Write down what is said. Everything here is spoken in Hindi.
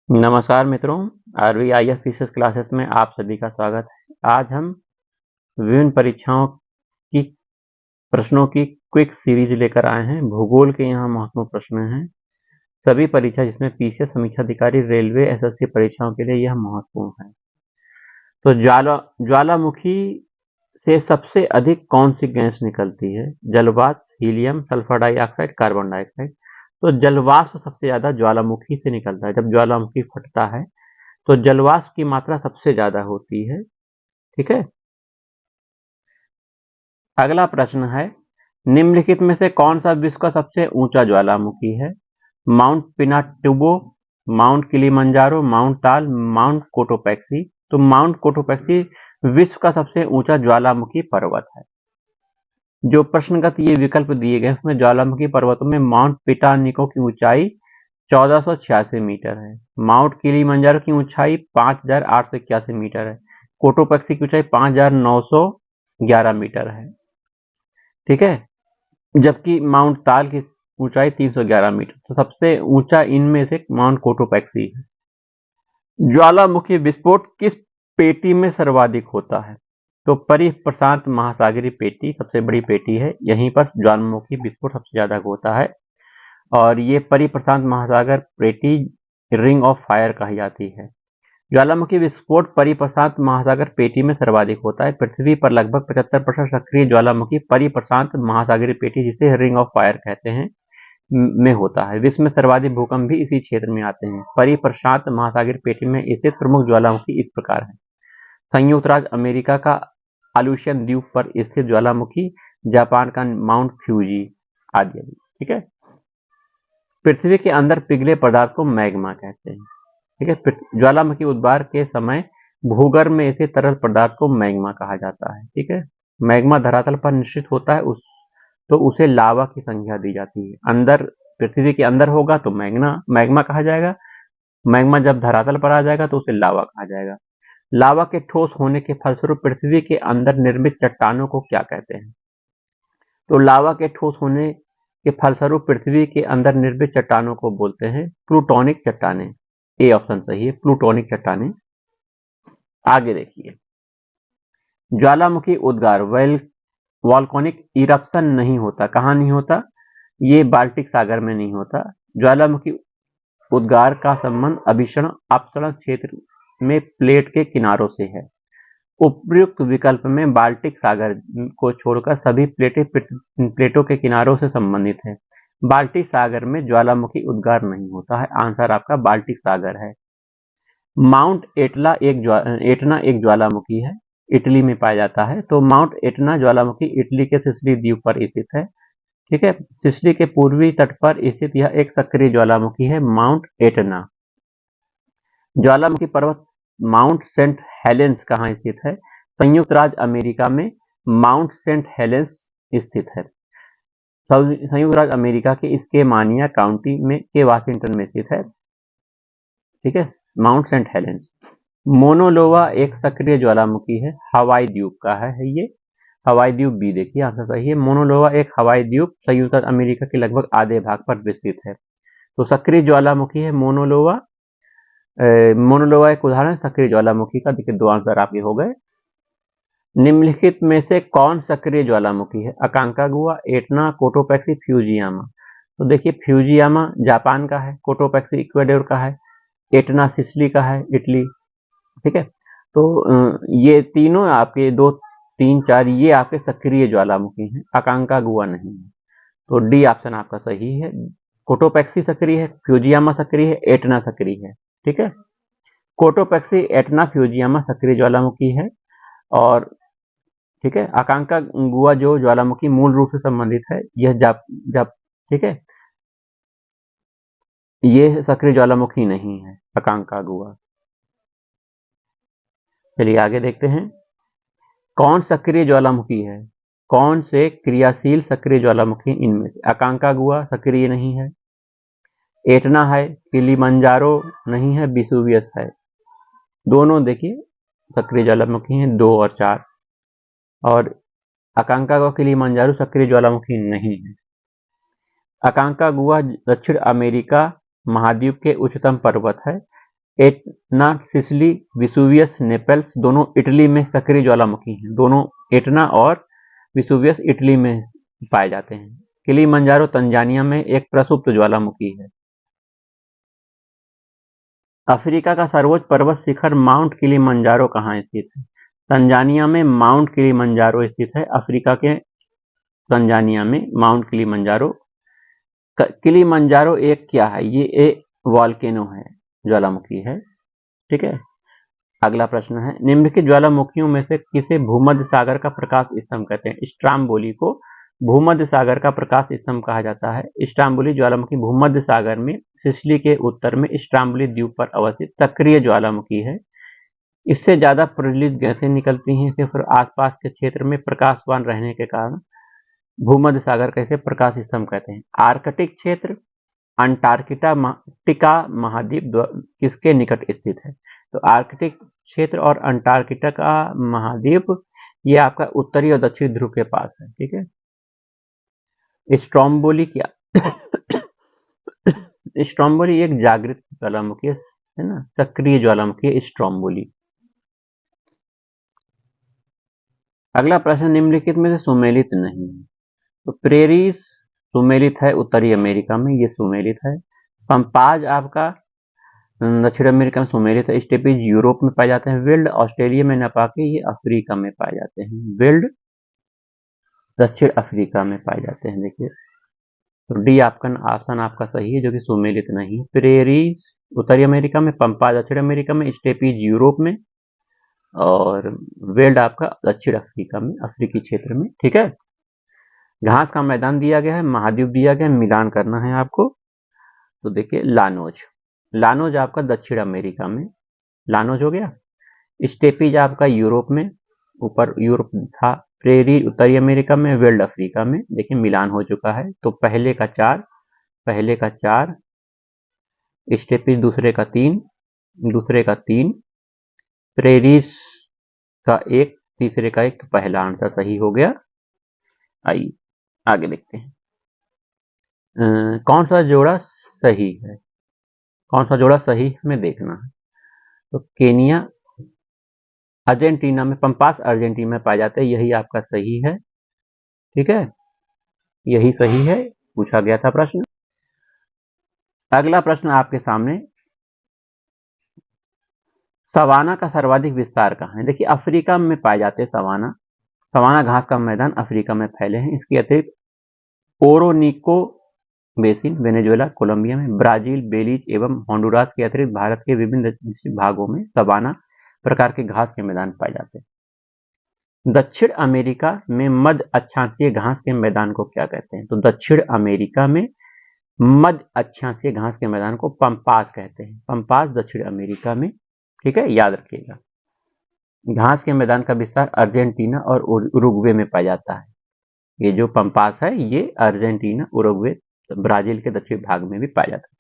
नमस्कार मित्रों, RVIS फिशर्स क्लासेस में आप सभी का स्वागत है। आज हम विभिन्न परीक्षाओं की प्रश्नों की क्विक सीरीज लेकर आए हैं। भूगोल के यहाँ महत्वपूर्ण प्रश्न हैं। सभी परीक्षा जिसमें पीसीएस समीक्षा अधिकारी, रेलवे, एसएससी परीक्षाओं के लिए यह महत्वपूर्ण है। तो ज्वालामुखी से सबसे अधिक कौन सी गैस निकलती है? जलवाष्प, helium, sulphur dioxide, carbon dioxide. तो जलवाष्प सबसे ज्यादा ज्वालामुखी से निकलता है। जब ज्वालामुखी फटता है तो जलवाष्प की मात्रा सबसे ज्यादा होती है। ठीक है। अगला प्रश्न है, निम्नलिखित में से कौन सा विश्व का सबसे ऊंचा ज्वालामुखी है? Mount Pinatubo, mount Kilimanjaro, mount ताल, माउंट कोटोपैक्सी। तो माउंट कोटोपैक्सी विश्व का सबसे ऊंचा ज्वालामुखी पर्वत है। जो प्रश्नगत ये विकल्प दिए गए उसमें ज्वालामुखी पर्वतों में माउंट पिटानिको की ऊंचाई 1486 मीटर है। माउंट किलिमंजारो की ऊंचाई 5881 मीटर है। कोटोपैक्सी की ऊंचाई 5911 मीटर है। ठीक है। जबकि माउंट ताल की ऊंचाई 311 मीटर। तो सबसे ऊंचा इनमें से माउंट कोटोपैक्सी है। ज्वालामुखी विस्फोट किस पेटी में सर्वाधिक होता है? तो परिप्रशांत महासागरीय पेटी सबसे बड़ी पेटी है। यहीं पर ज्वालामुखी विस्फोट सबसे ज्यादा होता है और ये परिप्रशांत महासागर पेटी रिंग ऑफ फायर कही जाती है। ज्वालामुखी विस्फोट परिप्रशांत महासागर पेटी में सर्वाधिक होता है। पृथ्वी पर लगभग 75% सक्रिय ज्वालामुखी परिप्रशांत महासागरीय पेटी, जिसे रिंग ऑफ फायर कहते हैं, में होता है। विश्व में सर्वाधिक भूकंप भी इसी क्षेत्र में आते हैं। परिप्रशांत महासागरीय पेटी में स्थित प्रमुख ज्वालामुखी इस प्रकार है। संयुक्त राज्य अमेरिका का आलुशियन द्वीप पर स्थित ज्वालामुखी, जापान का माउंट फ्यूजी आदि। ठीक है। पृथ्वी के अंदर पिघले पदार्थ को मैग्मा कहते हैं। ठीक है। ज्वालामुखी उद्गार के समय भूगर्भ में स्थित तरल पदार्थ को मैग्मा कहा जाता है। ठीक है। मैग्मा धरातल पर निश्चित होता है तो उसे लावा की संज्ञा दी जाती है। अंदर पृथ्वी के अंदर होगा तो मैग्मा कहा जाएगा। मैग्मा जब धरातल पर आ जाएगा तो उसे लावा कहा जाएगा। लावा के ठोस होने के फलस्वरूप पृथ्वी के अंदर निर्मित चट्टानों को क्या कहते हैं? तो लावा के ठोस होने के फलस्वरूप पृथ्वी के अंदर निर्मित चट्टानों को बोलते हैं प्लूटोनिक चट्टानें। ए ऑप्शन सही है, प्लूटोनिक चट्टानें। आगे देखिए, ज्वालामुखी उद्गार वॉल्केनिक इरप्शन नहीं होता। कहाँ नहीं होता? ये बाल्टिक सागर में नहीं होता। ज्वालामुखी उद्गार का संबंध अभिसरण अपसरण क्षेत्र में प्लेट के किनारों से है। उपयुक्त विकल्प में बाल्टिक सागर को छोड़कर सभी प्लेटों के किनारों से संबंधित है। बाल्टिक सागर में ज्वालामुखी उद्गार नहीं होता है। आंसर आपका बाल्टिक सागर है। माउंट एटना एक ज्वालामुखी है, इटली में पाया जाता है। तो माउंट एटना ज्वालामुखी इटली के सिसिली द्वीप पर स्थित है। ठीक है। सिसिली के पूर्वी तट पर स्थित यह एक सक्रिय ज्वालामुखी है, माउंट एटना। ज्वालामुखी पर्वत माउंट सेंट हेलेंस कहाँ स्थित है? संयुक्त राज्य अमेरिका में माउंट सेंट हेलेंस स्थित है। संयुक्त राज्य अमेरिका के स्केमानिया काउंटी में के वाशिंगटन में स्थित है। ठीक है। Mount Saint Helens. मोनोलोवा एक सक्रिय ज्वालामुखी है, हवाई द्वीप का है ये। हवाई द्वीप बी देखिए, आंसर सही है। मोनोलोवा एक हवाई द्वीप संयुक्त राज्य अमेरिका के लगभग आधे भाग पर विस्तृत है। तो सक्रिय ज्वालामुखी है मोनोलोवा। मोनोलोवा एक उदाहरण सक्रिय ज्वालामुखी का। देखिए, दो आंसर आपके हो गए। निम्नलिखित में से कौन सक्रिय ज्वालामुखी है? अकांकागुआ, एटना, कोटोपैक्सी, फ्यूजियामा। तो देखिए, फ्यूजियामा जापान का है, कोटोपैक्सी इक्वेडोर का है, एटना सिसिली का है, इटली। ठीक है। तो ये तीनों आपके 2, 3, 4 ये आपके सक्रिय ज्वालामुखी हैं। अकांकागुआ नहीं है। तो डी ऑप्शन आपका सही है। कोटोपैक्सी सक्रिय है, फ्यूजियामा सक्रिय है, एटना सक्रिय है। ठीक है। कोटोपैक्सी, एटना, फ्यूजियामा सक्रिय ज्वालामुखी है। और ठीक है, अकांकागुआ जो ज्वालामुखी मूल रूप से संबंधित है, यह जब ठीक है, ये सक्रिय ज्वालामुखी नहीं है अकांकागुआ। चलिए आगे देखते हैं, कौन सक्रिय ज्वालामुखी है? कौन से क्रियाशील सक्रिय ज्वालामुखी इनमें से? अकांकागुआ सक्रिय नहीं है, एटना है, किलिमंजारो नहीं है, विसुवियस है। दोनों देखिए सक्रिय ज्वालामुखी हैं, 2 और 4। और अकांकागुआ, किलिमंजारो सक्रिय ज्वालामुखी नहीं है। अकांकागुआ दक्षिण अमेरिका महाद्वीप के उच्चतम पर्वत है। एटना, सिसिली, विसुवियस, नेपल्स दोनों इटली में सक्रिय ज्वालामुखी हैं। दोनों एटना और विसुवियस इटली में पाए जाते हैं। किलिमंजारो तंजानिया में एक प्रसुप्त ज्वालामुखी है। अफ्रीका का सर्वोच्च पर्वत शिखर माउंट किलिमंजारो कहाँ स्थित है? तंजानिया में माउंट किलिमंजारो स्थित है। अफ्रीका के तंजानिया में माउंट किलिमंजारो। किलिमंजारो एक क्या है? ये एक वॉल्केनो है, ज्वालामुखी है। ठीक है। अगला प्रश्न है, निम्नलिखित ज्वालामुखियों में से किसे भूमध्य सागर का प्रकाश स्तंभ कहते हैं? स्ट्राम्बोली को भूमध्य सागर का प्रकाश स्तंभ कहा जाता है। स्ट्राम्बोली ज्वालामुखी भूमध्य सागर में सिसिली के उत्तर में स्ट्राम्बोली द्वीप पर अवस्थित सक्रिय ज्वालामुखी है। इससे ज्यादा प्रज्वलित गैसें निकलती हैं, सिर्फ आसपास के क्षेत्र में प्रकाशवान रहने के कारण भूमध्य सागर का इसे प्रकाश स्तंभ कहते हैं। आर्कटिक क्षेत्र अंटार्कटिका महाद्वीप किसके निकट स्थित है? तो आर्कटिक क्षेत्र और अंटार्कटिका महाद्वीप ये आपका उत्तरी और दक्षिणी ध्रुव के पास है। ठीक है। स्ट्रोम्बोली क्या? स्ट्रोम्बोली एक जागृत ज्वालामुखी है ना, सक्रिय ज्वालामुखी है स्ट्रोम्बोली। अगला प्रश्न, निम्नलिखित में से सुमेलित नहीं है। तो प्रेरीज सुमेलित है उत्तरी अमेरिका में, ये सुमेलित है। पंपाज आपका दक्षिण अमेरिका में सुमेलित है। स्टेपीज यूरोप में पाए जाते हैं। विल्ड ऑस्ट्रेलिया में न पाके ये अफ्रीका में पाए जाते हैं। विल्ड दक्षिण अफ्रीका में पाए जाते हैं। देखिए, तो डी आपका ऑप्शन आपका सही है, जो कि सुमेलित नहीं। प्रेरीज उत्तरी अमेरिका में, पंपाज दक्षिण अमेरिका में, स्टेपीज यूरोप में और वेल्ड आपका दक्षिण अफ्रीका में, अफ्रीकी क्षेत्र में। ठीक है। घास का मैदान दिया गया है, महाद्वीप दिया गया है, मिलान करना है आपको। तो देखिए, लानोज आपका दक्षिण अमेरिका में, लानोज हो गया। स्टेपीज आपका यूरोप में, ऊपर यूरोप था। प्रेरी उत्तरी अमेरिका में, वेल्ड अफ्रीका में। देखिए, मिलान हो चुका है। तो पहले का 4, स्टेपीज दूसरे का 3, प्रेरीज का 1, तीसरे का 1। तो पहला आंसर सही हो गया। आइए आगे देखते हैं। कौन सा जोड़ा सही है? कौन सा जोड़ा सही हमें देखना है। तो केनिया अर्जेंटीना में, पंपास अर्जेंटीना में पाए जाते हैं, यही आपका सही है। ठीक है, यही सही है, पूछा गया था प्रश्न। अगला प्रश्न आपके सामने, सवाना का सर्वाधिक विस्तार कहाँ है? देखिए, अफ्रीका में पाए जाते हैं सवाना घास का मैदान अफ्रीका में फैले हैं। इसके अतिरिक्त ओरोनिको बेसिन वेनेजुएला, कोलंबिया में, ब्राजील, बेलीज एवं होंडुरास के अतिरिक्त भारत के विभिन्न भागों में सवाना प्रकार के घास के मैदान पाए जाते हैं। दक्षिण अमेरिका में मध्य अक्षांशीय घास के मैदान को क्या कहते हैं? तो दक्षिण अमेरिका में मध्य अक्षांशीय घास के मैदान को पंपास कहते हैं। पंपास दक्षिण अमेरिका में। ठीक है, याद रखिएगा। घास के मैदान का विस्तार अर्जेंटीना और उरुग्वे में पाया जाता है। ये जो पंपास है, ये अर्जेंटीना, उरुग्वे, ब्राजील के दक्षिण भाग में भी पाया जाता है।